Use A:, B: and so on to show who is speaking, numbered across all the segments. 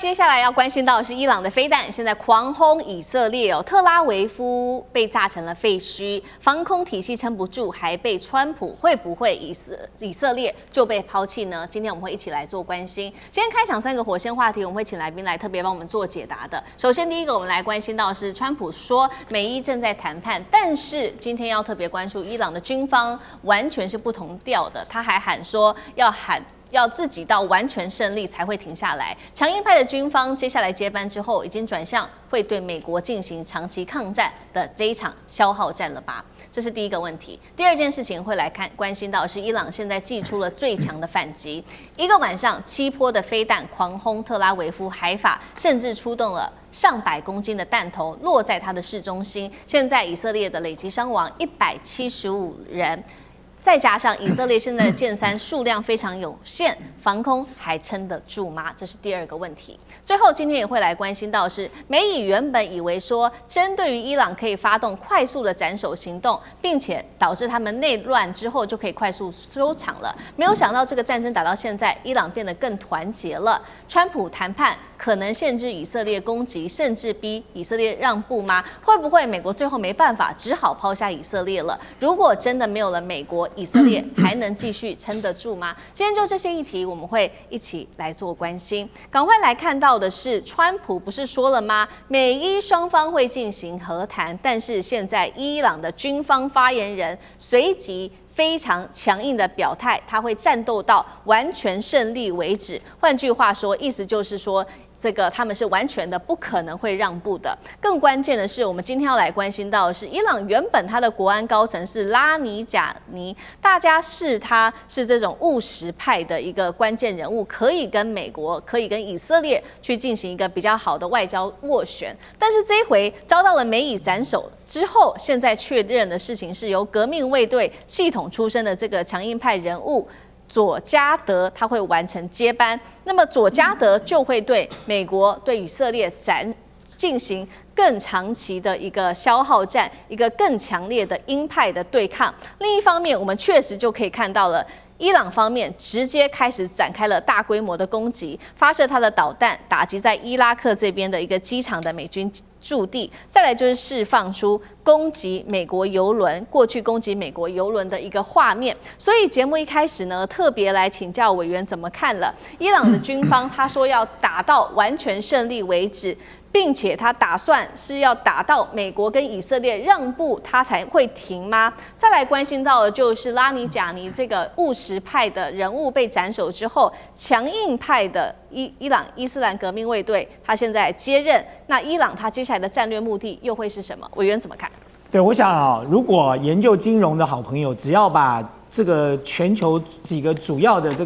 A: 接下來要關心到的是伊朗的飛彈，現在狂轟以色列哦，特拉維夫被炸成了廢墟，防空體系撐不住，還被川普，會不會以色列就被拋棄呢？今天我們會一起來做關心。今天開場3個火線話題，我們會請來賓來特別幫我們做解答的。首先第一個，我們來關心到的是川普說美伊正在談判，但是今天要特別關注伊朗的軍方完全是不同調的，他還喊說要自己到完全勝利才會停下來。強硬派的軍方接下來接班之後，已經轉向會對美國進行長期抗戰的這一場消耗戰了吧？這是第一個問題。第二件事情會來關心到的是伊朗現在祭出了最強的反擊，一個晚上7波的飛彈狂轟特拉維夫海法，甚至出動了上百公斤的彈頭落在它的市中心。現在以色列的累計傷亡175人。再加上以色列現在的艦3數量非常有限，防空還撐得住嗎？這是第二個問題。最後，今天也會來關心到的是，美以原本以為說，針對於伊朗可以發動快速的斬首行動，並且導致他們內亂之後就可以快速收場了。沒有想到這個戰爭打到現在，伊朗變得更團結了。川普談判可能限制以色列攻擊，甚至逼以色列讓步嗎？會不會美國最後沒辦法，只好拋下以色列了？如果真的沒有了美國，以色列還能繼續撐得住嗎？今天就這些議題，我們會一起來做關心。趕快來看到的是，川普不是說了嗎？美伊雙方會進行和談，但是現在伊朗的軍方發言人隨即非常強硬的表態，他會戰鬥到完全勝利為止。換句話說，意思就是說，這個他們是完全的不可能會讓步的。更關鍵的是，我們今天要來關心到的是，伊朗原本他的國安高層是拉尼贾尼，大家视他是這種務實派的一個關鍵人物，可以跟美國、可以跟以色列去進行一個比較好的外交斡旋。但是這一回遭到了美以斬首之後，現在確認的事情是由革命衛隊系統出身的這個強硬派人物佐加德，他會完成接班，那麼佐加德就會對美國、對以色列進行更長期的一個消耗戰，一個更強烈的鷹派的對抗。另一方面，我們確實就可以看到了，伊朗方面直接開始展開了大規模的攻擊，發射它的導彈，打擊在伊拉克這邊的一個機場的美軍駐地，再來就是釋放出攻擊美國郵輪，過去攻擊美國郵輪的一個畫面。所以節目一開始呢，特別來請教委員怎麼看了伊朗的軍方，他說要打到完全勝利為止，並且他打算是要打到美國跟以色列讓步，他才會停嗎？再來關心到的就是拉尼贾尼這個務實派的人物被斬首之後，強硬派的伊朗伊斯蘭革命衛隊，他現在接任，那伊朗他接下來的戰略目的又會是什麼？委員怎麼看？
B: 對，我想啊，如果研究金融的好朋友，只要把這個全球幾個主要的这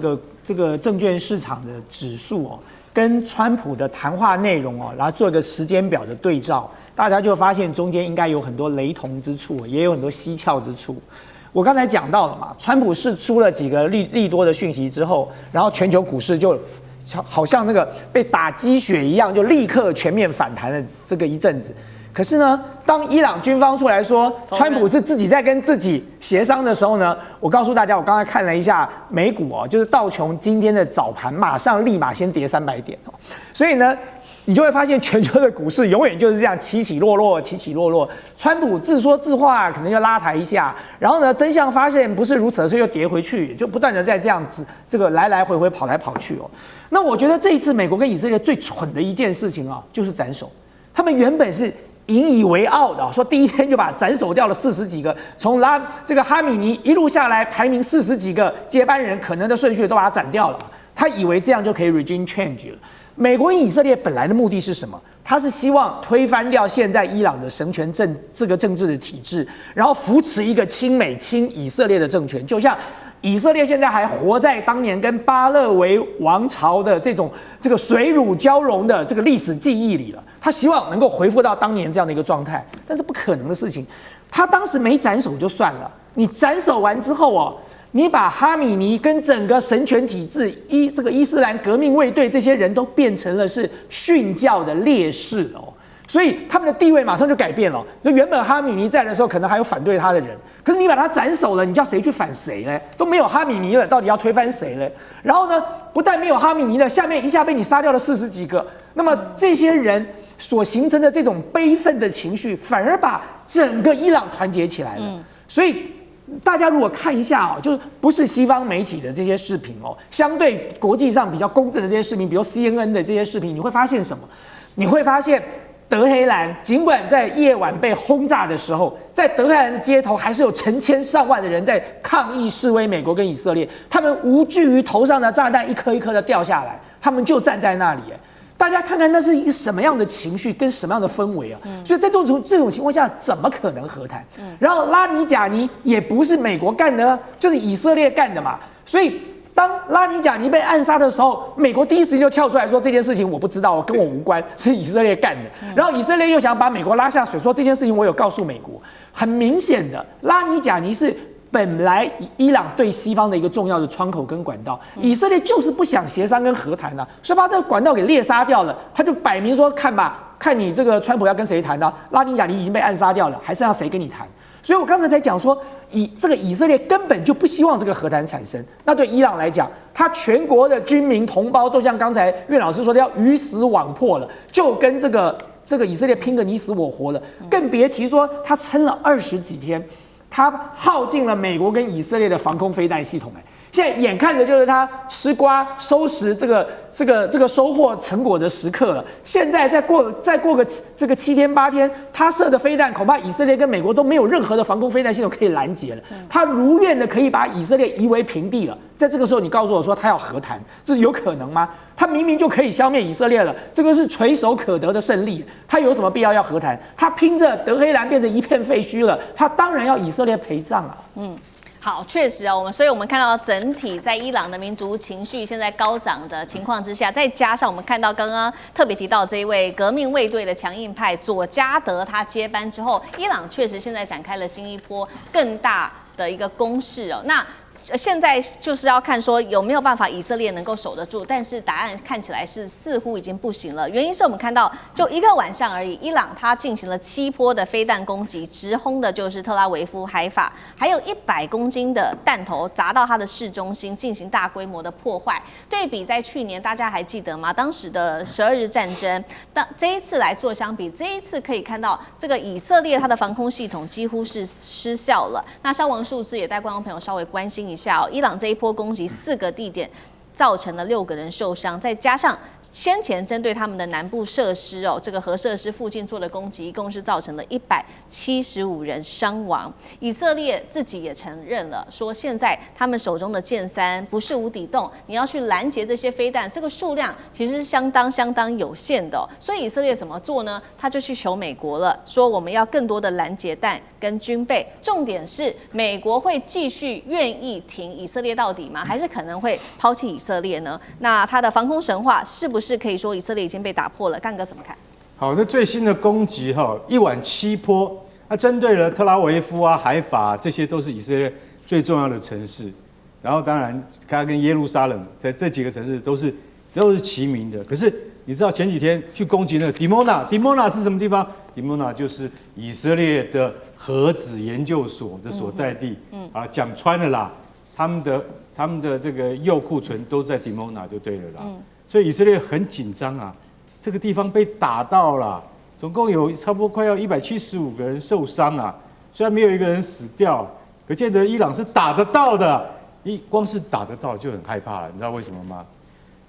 B: 個證券市場的指數哦，跟川普的談話內容哦，然後做一個時間表的對照，大家就發現中間應該有很多雷同之處，也有很多蹊蹺之處。我剛才講到了嘛，川普釋出了幾個利多的訊息之後，然後全球股市就好像那個被打雞血一樣，就立刻全面反彈了這個一陣子。可是呢，當伊朗軍方出來說川普是自己在跟自己協商的時候呢，我告訴大家，我剛才看了一下美股哦，就是道瓊今天的早盤立馬先跌300點哦，所以呢，你就會發現全球的股市永遠就是這樣起起落落，起起落落。川普自說自話，可能就拉抬一下，然後呢，真相發現不是如此，所以又跌回去，就不斷的在這樣子這個來來回回跑來跑去哦。那我覺得這一次美國跟以色列最蠢的一件事情啊，就是斬首。他們原本是引以為傲的，說第一天就把斬首掉了40幾個，從這個哈米尼一路下來，排名40幾個接班人可能的順序都把它斬掉了。他以為這樣就可以 regime change 了。美國跟以色列本來的目的是什麼？他是希望推翻掉現在伊朗的神權這個政治的體制，然後扶持一個親美親以色列的政權，就像以色列現在還活在當年跟巴勒維王朝的這個水乳交融的這個歷史記憶裡了。他希望能夠恢復到當年這樣的一個狀態，但是不可能的事情。他當時沒斬首就算了，你斬首完之後哦，你把哈米尼跟整個神權體制這個伊斯蘭革命衛隊這些人都變成了是殉教的烈士哦。所以他們的地位馬上就改變了。就原本哈米尼在的時候，可能還有反對他的人，可是你把他斬首了，你叫誰去反誰呢？都沒有哈米尼了，到底要推翻誰呢？然後呢，不但沒有哈米尼了，下面一下被你殺掉了40幾個，那麼這些人所形成的這種悲憤的情緒，反而把整個伊朗團結起來了。所以大家如果看一下就是不是西方媒體的這些視頻相对國際上比較公正的這些視頻，比如 CNN 的這些視頻，你會發現什麼？你會發現德黑蘭儘管在夜晚被轟炸的時候，在德黑蘭的街頭還是有成千上萬的人在抗議示威美國跟以色列，他們無懼於頭上的炸彈一顆一顆的掉下來，他們就站在那裡。大家看看那是一個什麼樣的情緒跟什麼樣的氛圍啊！所以在這種情況下，怎麼可能和談？然後拉尼賈尼也不是美國幹的，就是以色列幹的嘛。所以當拉尼賈尼被暗殺的時候，美國第一時间就跳出來說這件事情我不知道，跟我無關，是以色列幹的。然後以色列又想把美國拉下水，說這件事情我有告訴美國。很明顯的，拉尼賈尼是本來伊朗對西方的一個重要的窗口跟管道，以色列就是不想協商跟和談所以把這個管道給獵殺掉了。他就擺明說，看吧，看你這個川普要跟誰談呢？拉尼賈尼已經被暗殺掉了，還剩下誰跟你談？所以我剛才才講說，這個以色列根本就不希望這個和談產生。那對伊朗來講，他全國的軍民同胞都像剛才苑老師說的，要魚死網破了，就跟這個以色列拼個你死我活了，更別提說他撐了20幾天。他耗盡了美國跟以色列的防空飛彈系統，現在眼看着就是他吃瓜收拾這個收穫成果的時刻了。現在再過個這個7天8天，他射的飛彈恐怕以色列跟美國都沒有任何的防空飛彈系統可以攔截了。他如願的可以把以色列夷為平地了。在這個時候，你告訴我說他要和談，這有可能嗎？他明明就可以消滅以色列了，這個是垂手可得的勝利，他有什麼必要要和談？他拼着德黑蘭變成一片廢墟了，他當然要以色列賠賬啊。
A: 好，確實所以我們看到整體在伊朗的民族情緒現在高漲的情況之下，再加上我們看到剛剛特別提到這一位革命衛隊的強硬派佐加德他接班之後，伊朗確實現在展開了新一波更大的一個攻勢那現在就是要看說有沒有辦法以色列能夠守得住，但是答案看起來是似乎已經不行了。原因是我們看到就一個晚上而已，伊朗它進行了7波的飛彈攻擊，直轟的就是特拉維夫、海法，還有100公斤的彈頭砸到它的市中心，進行大規模的破壞。對比在去年，大家還記得嗎？當時的12日戰爭，這一次來做相比，這一次可以看到這個以色列它的防空系統幾乎是失效了。那傷亡數字也帶觀眾朋友稍微關心一下伊朗這一波攻擊4個地點，造成了6個人受傷，再加上先前針對他們的南部設施這個核設施附近做的攻擊，一共是造成了175人傷亡。以色列自己也承認了，說現在他們手中的劍3不是無底洞，你要去攔截這些飛彈，這個數量其實是相當有限的所以以色列怎麼做呢？他就去求美國了，說我們要更多的攔截彈跟軍備。重點是美國會繼續願意挺以色列到底嗎？還是可能會拋棄以色列呢？那他的防空神話是不是可以說以色列已經被打破了？幹哥怎麼看？
C: 好，那最新的攻擊一晚7波，它針對了特拉維夫海法這些都是以色列最重要的城市。然後当然，它跟耶路撒冷在這幾個城市都是齊名的。可是你知道前幾天去攻擊那個 Dimona 是什麼地方 ？Dimona 就是以色列的核子研究所的所在地。講穿了啦，他們的這個鈾庫存都在 Dimona 就對了啦。所以以色列很緊張啊，這個地方被打到了，總共有差不多快要175個人受傷啊。雖然沒有一個人死掉，可見得伊朗是打得到的。光是打得到就很害怕了，你知道為什麼嗎？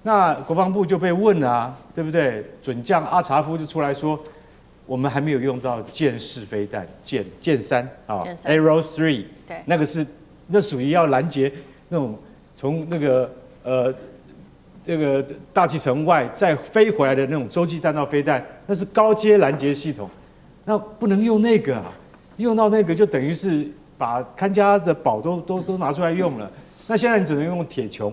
C: 那國防部就被問啊，對不對？準將阿查夫就出來說，我們還沒有用到箭式飛彈，箭3Arrow 3，
A: 對，
C: 那屬於要攔截那種從那個這個大氣層外再飛回來的那種洲際彈道飛彈，那是高階攔截系統，那不能用那個啊，用到那個就等於是把看家的寶都拿出來用了。那現在你只能用鐵穹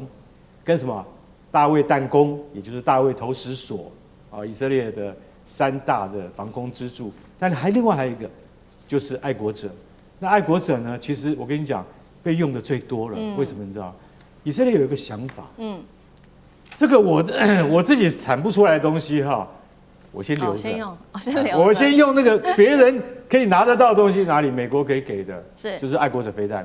C: 跟什麼大衛彈弓，也就是大衛投石所以色列的3大的防空支柱。但另外還有一個就是愛國者。那愛國者呢，其實我跟你講被用的最多了。為什麼你知道？以色列有一個想法，這個我自己產不出來的東西我先留着。
A: 先用，先留着。
C: 我先用那個別人可以拿得到的東西，哪裡美國可以給的，就是愛國者飛彈。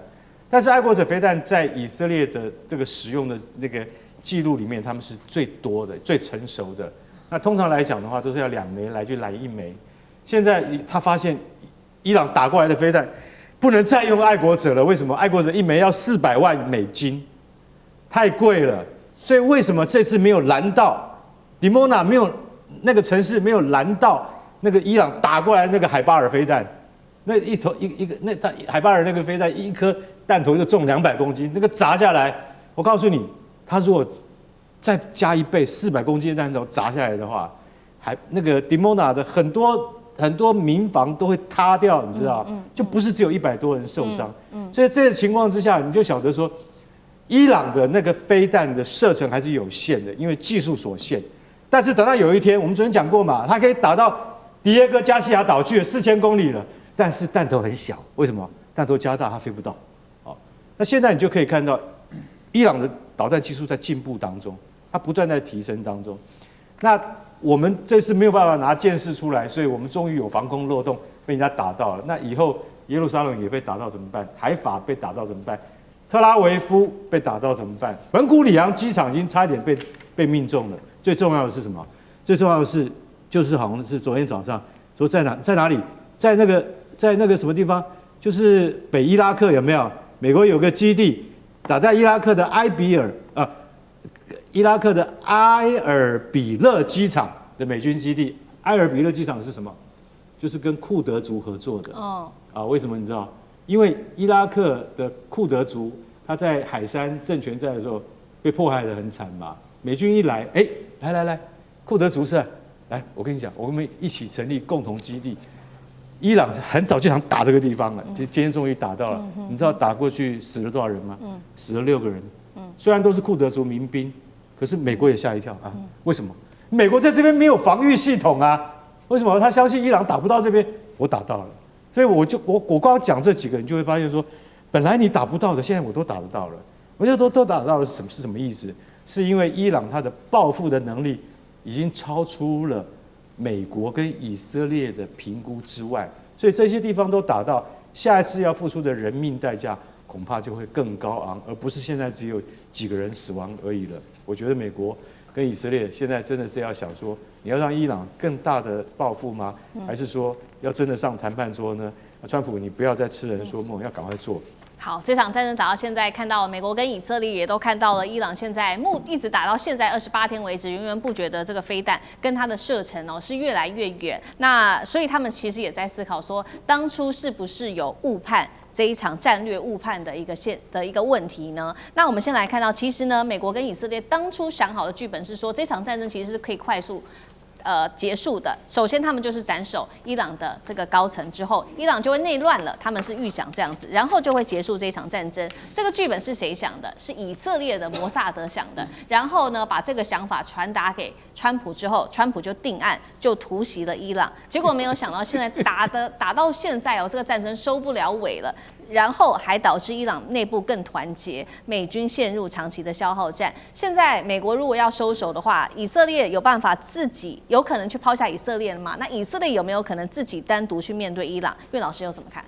C: 但是愛國者飛彈在以色列的這個使用的那個記錄裡面，他們是最多的、最成熟的。那通常來講的話，都是要2枚來去攔1枚。現在他發現伊朗打過來的飛彈不能再用愛國者了，為什麼？愛國者1枚要400萬美金，太貴了。所以為什麼這次沒有攔到 Dimona 沒有那個城市沒有攔到那個伊朗打過來那個海巴爾飛彈？那一個那海巴爾那個飛彈一顆彈頭就重200公斤，那個砸下來，我告訴你，他如果再加1倍400公斤的彈頭砸下來的話，那個 Dimona 的很多民房都會塌掉，你知道，就不是只有100多人受傷。所以這個情況之下，你就曉得說，伊朗的那個飛彈的射程還是有限的，因為技術所限。但是等到有一天，我們昨天講過嘛，它可以打到迪耶戈加西亞島去4000公里了，但是彈頭很小，為什麼？彈頭加大，它飛不到。好，那現在你就可以看到，伊朗的導彈技術在進步當中，它不斷在提升當中。那我們這次沒有辦法拿箭矢出來，所以我們終於有防空漏洞被人家打到了。那以後耶路撒冷也被打到怎麼辦？海法被打到怎麼辦？特拉維夫被打到怎麼辦？本古里昂機場已經差一點被命中了。最重要的是什麼？最重要的是，就是好像是昨天早上說在哪裡？在那個什麼地方？就是北伊拉克有沒有？美國有個基地打在伊拉克的伊拉克的埃爾比勒機場的美軍基地。埃爾比勒機場是什麼？就是跟庫德族合作的。為什麼你知道？因為伊拉克的庫德族他在海珊政權在的時候被迫害得很慘嘛。美軍一來，來，庫德族是來，我跟你講，我們一起成立共同基地。伊朗很早就想打這個地方了，今天終於打到了。你知道打過去死了多少人嗎？死了6個人。雖然都是庫德族民兵，可是美國也嚇一跳啊！為什麼？美國在這邊沒有防禦系統啊？為什麼？他相信伊朗打不到這邊，我打到了。所以我剛剛講這幾個，你就會發現說，本來你打不到的，現在我都打得到了。我覺得都打得到了是什麼意思？是因為伊朗它的報復的能力已經超出了美國跟以色列的評估之外，所以這些地方都打到，下一次要付出的人命代價恐怕就會更高昂，而不是現在只有幾個人死亡而已了。我覺得美國跟以色列現在真的是要想說，你要讓伊朗更大的報復嗎？還是說要真的上談判桌呢？川普，你不要再痴人說夢，要趕快做。
A: 好，這場戰爭打到現在，看到美國跟以色列也都看到了伊朗現在一直打到現在28天為止，源源不絕的這個飛彈跟它的射程是越來越遠。那所以他們其實也在思考說，當初是不是有誤判這一場戰略誤判的一個問題呢？那我們先來看到，其實呢，美國跟以色列當初想好的劇本是說，這場戰爭其實是可以快速結束的。首先，他們就是斬首伊朗的這個高層之後，伊朗就會內亂了。他們是預想這樣子，然後就會結束這場戰爭。這個劇本是誰想的？是以色列的摩薩德想的。然後呢，把這個想法傳達給川普之後，川普就定案，就突襲了伊朗。結果沒有想到，現在打到現在這個戰爭收不了尾了。然後還導致伊朗內部更團結，美軍陷入長期的消耗戰。現在美國如果要收手的話，以色列有辦法自己有可能去拋下以色列了嗎？那以色列有沒有可能自己單獨去面對伊朗？岳老師又怎麼看？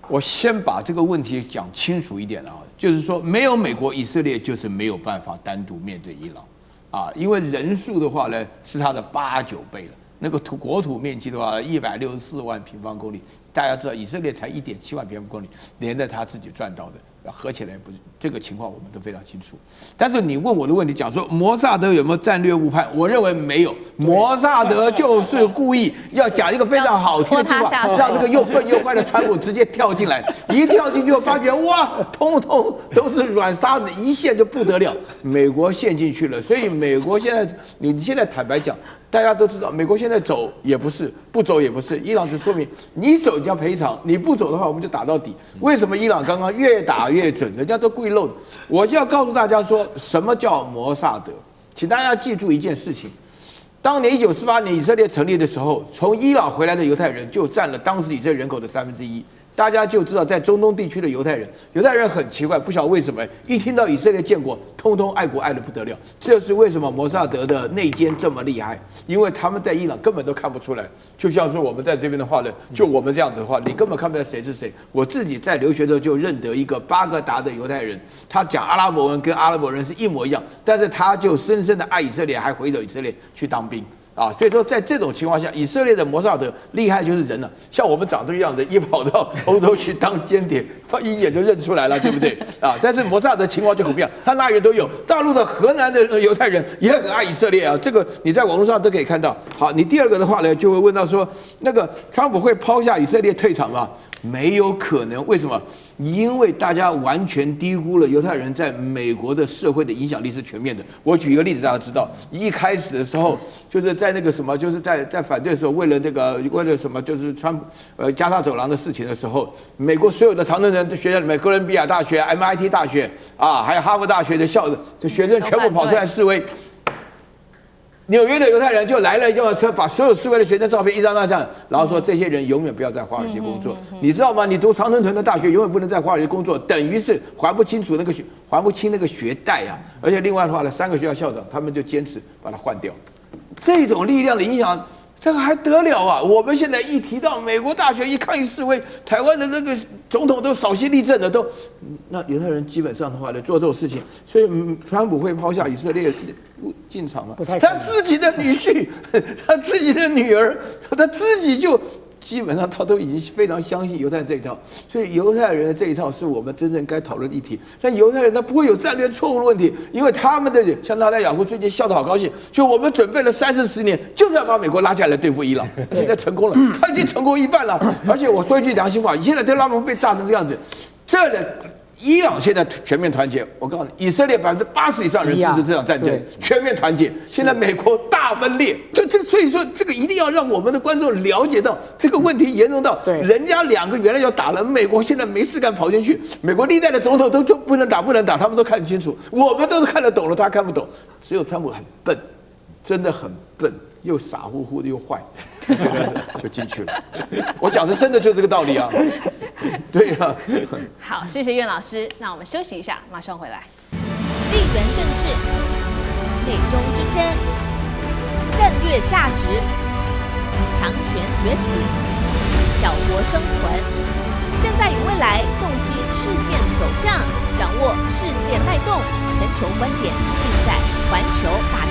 D: 我先把這個問題講清楚一點啊，就是說沒有美國，以色列就是沒有辦法單獨面對伊朗啊，因為人數的話呢是它的8、9倍了，那個國土面積的話164萬平方公里。大家知道以色列才1.7萬平方公里，連着他自己賺到的，合起來不是這個情況，我們都非常清楚。但是你問我的問題，講說摩薩德有沒有戰略誤判？我認為沒有，摩薩德就是故意要講一個非常好聽的計劃，讓這個又笨又壞的川普直接跳進來，一跳進去就發覺哇，通通都是軟沙子，一陷就不得了，美國陷進去了。所以美國現在，你現在坦白講。大家都知道，美國現在走也不是，不走也不是。伊朗就說明，你走你要賠償，你不走的話，我們就打到底。為什麼伊朗剛剛越打越準？人家都故意漏的。我就要告訴大家說，什麼叫摩薩德？請大家記住一件事情：當年1948年以色列成立的時候，從伊朗回來的猶太人就佔了當時以色列人口的1/3，大家就知道，在中東地區的猶太人很奇怪，不曉得為什麼，一聽到以色列建國，通通愛國愛得不得了。這是為什麼摩薩德的內奸這麼厲害？因為他們在伊朗根本都看不出來。就像說我們在這邊的話呢，就我們這樣子的話，你根本看不出來誰是誰。我自己在留學的時候就認得一個巴格達的猶太人，他講阿拉伯文跟阿拉伯人是一模一樣，但是他就深深的愛以色列，還回到以色列去當兵。所以說在這種情況下，以色列的摩薩德厲害就是人了。像我們長這個樣子，一跑到歐洲去當間諜，他一眼就認出來了，對不對？但是摩薩德情況就很不一樣，他哪裡都有。大陸的河南的猶太人也很愛以色列啊，這個你在網絡上都可以看到。好，你第二個的話呢，就會問到說，那個川普會拋下以色列退場嗎？沒有可能，為什麼？因為大家完全低估了猶太人在美國的社會的影響力是全面的。我舉一個例子，大家知道，一開始的時候就是在那個什麼，就是在反對的時候，為了什麼，就是加沙走廊的事情的時候，美國所有的常春藤學校裡面，哥倫比亞大學、MIT 大學還有哈佛大學的學生全部跑出來示威。紐約的猶太人就來了一輛車，把所有示威的學生照片一張這樣，然後說這些人永遠不要在華爾街工作。你知道嗎？你讀常春藤的大學永遠不能在華爾街工作，等於是還不清那個學貸啊！而且另外的話呢，3個學校校長他們就堅持把它換掉。這種力量的影響，這個還得了啊！我們現在一提到美國大學一抗議示威，台灣的那個總統都掃息立正的，那猶太人基本上的話呢做這種事情，所以川普會拋下以色列進場嗎？他自己的女婿，他自己的女兒，他自己就基本上他都已經非常相信猶太人這一套，所以猶太人的這一套是我們真正該討論的議題。但猶太人他不會有戰略錯誤的問題，因為他們的像納坦雅胡最近笑得好高興，就我們準備了30-40年，就是要把美國拉下來對付伊朗，現在成功了，他已經成功一半了。而且我說一句良心話，現在特朗普被炸成這樣子，伊朗現在全面團結，我告訴你，以色列80%以上人支持這場戰爭，全面團結。現在美國大分裂，所以說這個一定要讓我們的觀眾了解到這個問題嚴重到，人家2個原來要打了，美國現在沒事幹跑進去，美國歷代的總統都不能打，他們都看得清楚，我們都看得懂了，他看不懂，只有川普很笨，真的很笨，又傻乎乎的又壞，就進去了。我講的真的就這個道理啊。對啊。
A: 好，謝謝苑老師。那我們休息一下，馬上回來。地緣政治、美中之爭、戰略價值、強權崛起、小國生存，現在與未來洞悉事件走向，掌握世界脈動，全球觀點盡在環球大